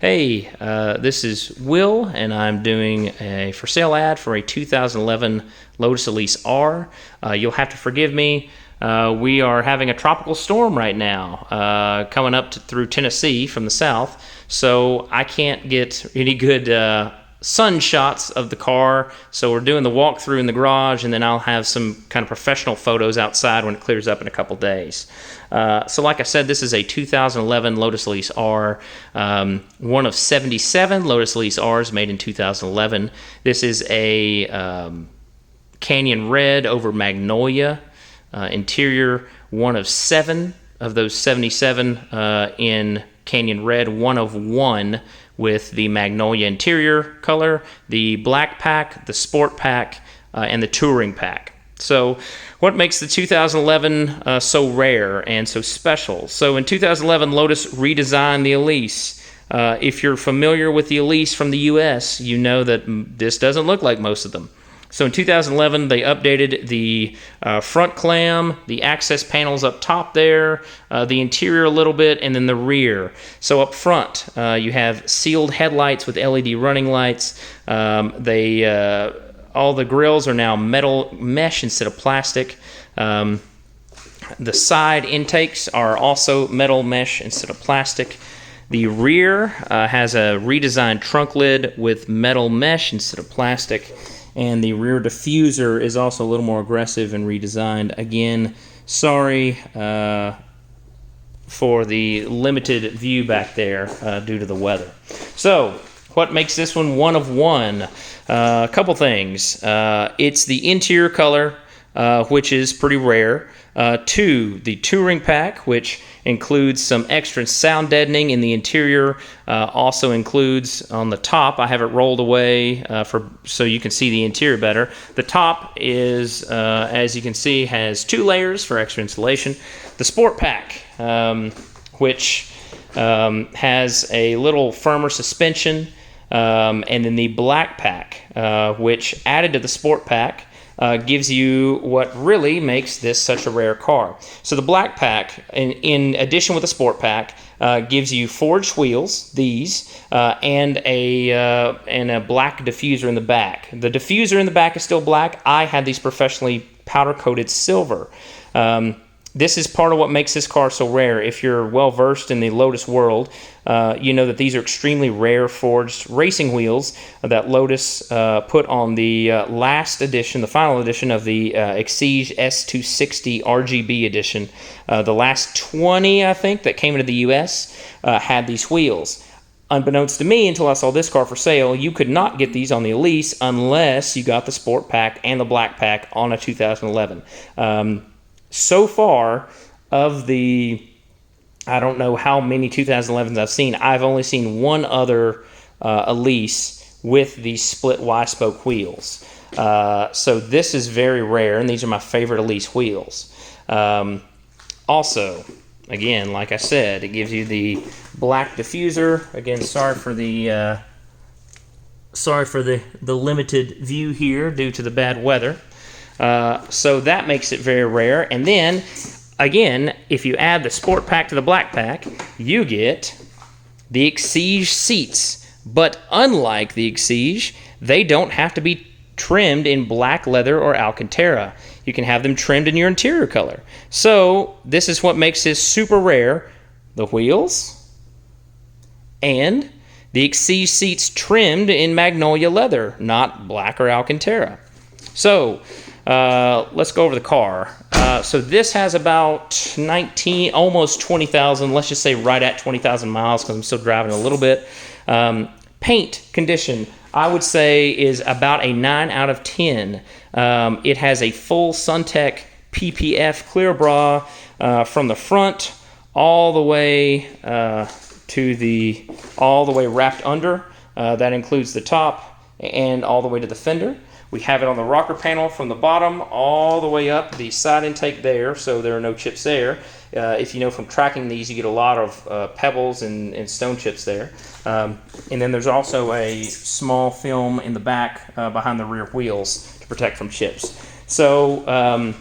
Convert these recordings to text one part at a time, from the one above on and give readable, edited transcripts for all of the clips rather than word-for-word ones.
Hey, this is Will, and I'm doing a for sale ad for a 2011 Lotus Elise R. You'll have to forgive me. We are having a tropical storm right now coming up through Tennessee from the south, so I can't get any good sun shots of the car. So we're doing the walkthrough in the garage, and then I'll have some kind of professional photos outside when it clears up in a couple days. So like I said, this is a 2011 Lotus Elise R, one of 77 Lotus Elise Rs made in 2011. This is a Canyon Red over Magnolia interior, one of 7 of those 77 in Canyon Red, one of 1 with the Magnolia interior color, the Black Pack, the Sport Pack, and the Touring Pack. So what makes the 2011 so rare and so special? So in 2011, Lotus redesigned the Elise. If you're familiar with the Elise from the US, you know that this doesn't look like most of them. So in 2011, they updated the front clam, the access panels up top there, the interior a little bit, and then the rear. So up front, you have sealed headlights with LED running lights. All the grills are now metal mesh instead of plastic. The side intakes are also metal mesh instead of plastic. The rear has a redesigned trunk lid with metal mesh instead of plastic. And the rear diffuser is also a little more aggressive and redesigned. Again, sorry for the limited view back there due to the weather. So, what makes this one of 1? A couple things. It's the interior color, which is pretty rare. 2, the Touring Pack, which includes some extra sound deadening in the interior. Also includes on the top, I have it rolled away so you can see the interior better. The top is, as you can see, has 2 layers for extra insulation. The Sport Pack, which has a little firmer suspension, and then the Black Pack, which added to the Sport Pack, gives you what really makes this such a rare car. So the Black Pack, in addition with the Sport Pack, gives you forged wheels, and a black diffuser in the back. The diffuser in the back is still black. I had these professionally powder-coated silver. This is part of what makes this car so rare. If you're well-versed in the Lotus world, you know that these are extremely rare forged racing wheels that Lotus put on the last edition, the final edition of the Exige S260 RGB edition. The last 20, I think, that came into the U.S. Had these wheels. Unbeknownst to me, until I saw this car for sale, you could not get these on the Elise unless you got the Sport Pack and the Black Pack on a 2011. So far, of the, I don't know how many 2011s I've seen, I've only seen one other Elise with the split Y-spoke wheels. So this is very rare, and these are my favorite Elise wheels. Also, again, like I said, it gives you the black diffuser. Again, sorry for the limited view here due to the bad weather. So that makes it very rare. And then, again, if you add the Sport Pack to the Black Pack, you get the Exige seats. But unlike the Exige, they don't have to be trimmed in black leather or Alcantara. You can have them trimmed in your interior color. So this is what makes this super rare. The wheels and the Exige seats trimmed in Magnolia leather, not black or Alcantara. So let's go over the car. So this has about almost 20,000, let's just say right at 20,000 miles because I'm still driving a little bit. Paint condition, I would say, is about a 9 out of 10. It has a full SunTech PPF clear bra from the front all the way all the way wrapped under. That includes the top and all the way to the fender. We have it on the rocker panel from the bottom all the way up the side intake there, so there are no chips there. If you know from tracking these, you get a lot of pebbles and stone chips there. And then there's also a small film in the back behind the rear wheels to protect from chips. So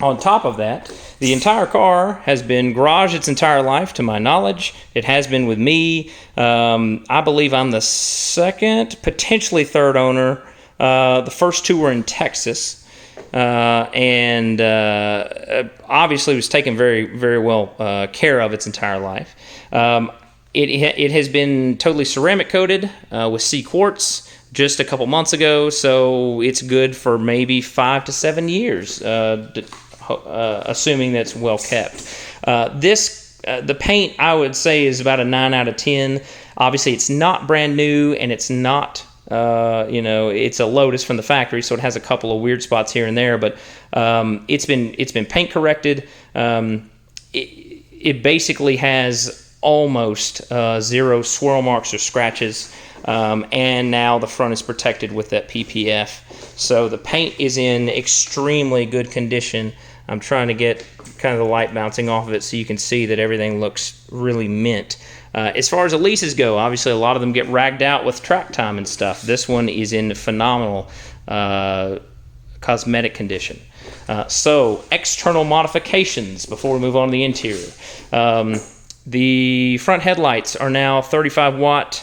On top of that, the entire car has been garaged its entire life, to my knowledge. It has been with me. I believe I'm the second, potentially third owner. The first two were in Texas. And obviously was taken very, very well care of its entire life. It has been totally ceramic coated with sea quartz just a couple months ago, so it's good for maybe 5 to 7 years, assuming that's well kept. The paint, I would say, is about a 9 out of 10. Obviously, it's not brand new, and it's not, it's a Lotus from the factory, so it has a couple of weird spots here and there. But it's been paint corrected. It basically has almost 0 swirl marks or scratches. And now the front is protected with that PPF. So the paint is in extremely good condition. I'm trying to get kind of the light bouncing off of it so you can see that everything looks really mint. As far as Elises go, obviously a lot of them get ragged out with track time and stuff. This one is in phenomenal cosmetic condition. So external modifications before we move on to the interior. The front headlights are now 35 watt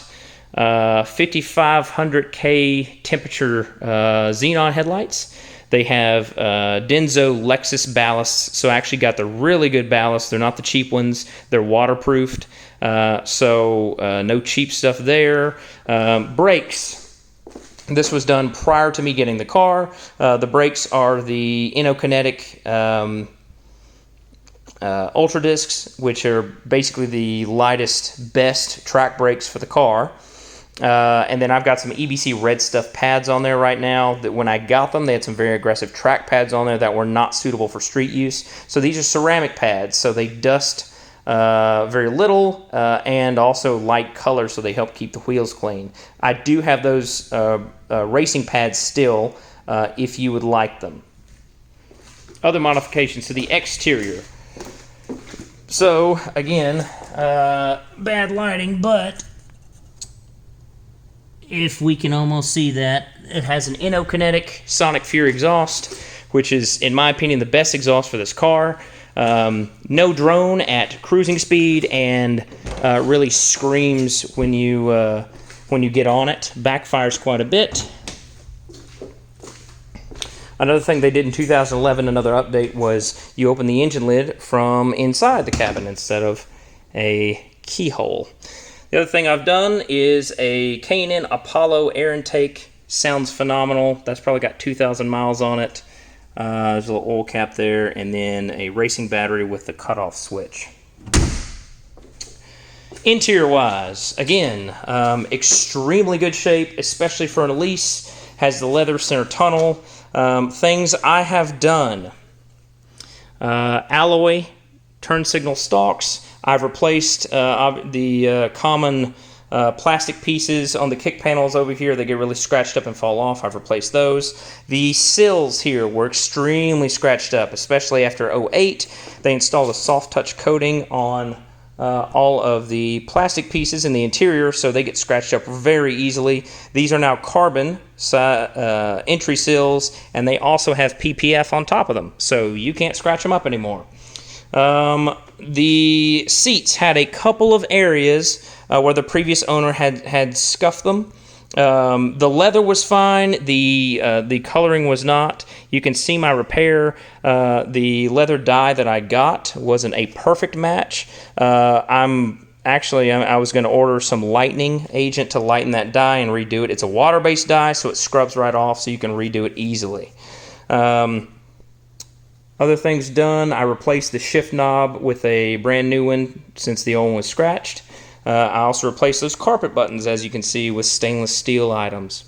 5500K temperature xenon headlights. They have Denso Lexus ballasts, so I actually got the really good ballasts. They're not the cheap ones. They're waterproofed, so no cheap stuff there. Brakes. This was done prior to me getting the car. The brakes are the Innokinetic Ultra Discs, which are basically the lightest, best track brakes for the car. And then I've got some EBC Red Stuff pads on there right now that when I got them, they had some very aggressive track pads on there that were not suitable for street use. So these are ceramic pads, so they dust very little and also light color, so they help keep the wheels clean. I do have those racing pads still if you would like them. Other modifications to the exterior. So, again, bad lighting, but if we can almost see that, it has an Innokinetic Sonic Fury exhaust, which is, in my opinion, the best exhaust for this car. No drone at cruising speed, and really screams when you get on it. Backfires quite a bit. Another thing they did in 2011, another update, was you open the engine lid from inside the cabin instead of a keyhole. The other thing I've done is a K&N Apollo air intake. Sounds phenomenal. That's probably got 2,000 miles on it. There's a little oil cap there, and then a racing battery with the cutoff switch. Interior-wise, again, extremely good shape, especially for an Elise. Has the leather center tunnel. Things I have done. Alloy turn signal stalks. I've replaced the common plastic pieces on the kick panels over here. They get really scratched up and fall off. I've replaced those. The sills here were extremely scratched up, especially after 08. They installed a soft touch coating on all of the plastic pieces in the interior, so they get scratched up very easily. These are now carbon entry sills, and they also have PPF on top of them, so you can't scratch them up anymore. The seats had a couple of areas where the previous owner had scuffed them. The leather was fine. The coloring was not. You can see my repair. The leather dye that I got wasn't a perfect match. I was going to order some lightning agent to lighten that dye and redo it. It's a water-based dye, so it scrubs right off, so you can redo it easily. Other things done, I replaced the shift knob with a brand new one since the old one was scratched. I also replaced those carpet buttons, as you can see, with stainless steel items.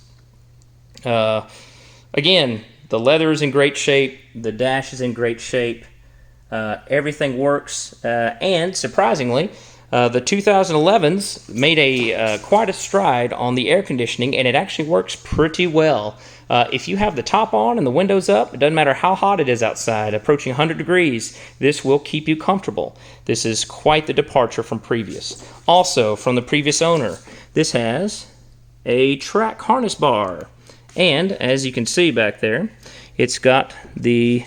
Again, the leather is in great shape. The dash is in great shape. Everything works. And, surprisingly, the 2011s made quite a stride on the air conditioning, and it actually works pretty well. If you have the top on and the windows up, it doesn't matter how hot it is outside, approaching 100 degrees, this will keep you comfortable. This is quite the departure from previous. Also, from the previous owner, this has a track harness bar. And, as you can see back there, it's got the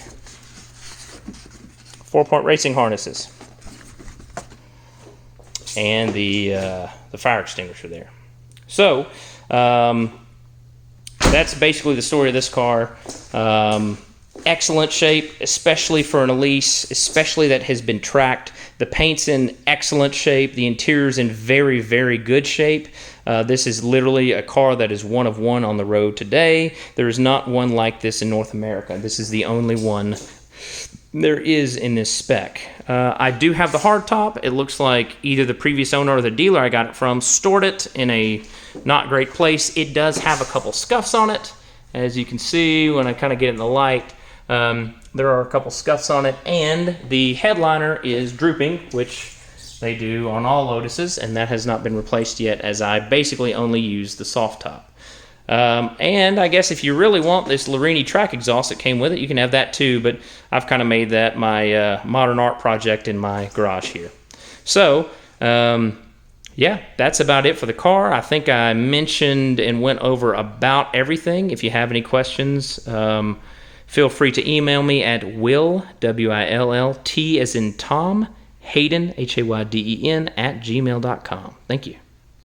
4-point racing harnesses, and the fire extinguisher there. So that's basically the story of this car. Excellent shape, especially for an Elise, especially that has been tracked. The paint's in excellent shape. The interior's in very, very good shape. This is literally a car that is one of one on the road today. There is not one like this in North America. This is the only one there is in this spec. I do have the hardtop. It looks like either the previous owner or the dealer I got it from stored it in a not great place. It does have a couple scuffs on it. As you can see when I kind of get in the light, there are a couple scuffs on it, and the headliner is drooping, which they do on all Lotuses, and that has not been replaced yet, as I basically only use the soft top. And I guess if you really want this Larini track exhaust that came with it, you can have that too, but I've kind of made that my modern art project in my garage here. So, yeah, that's about it for the car. I think I mentioned and went over about everything. If you have any questions, feel free to email me at Will, W-I-L-L-T as in Tom, Hayden, Hayden, @gmail.com. Thank you.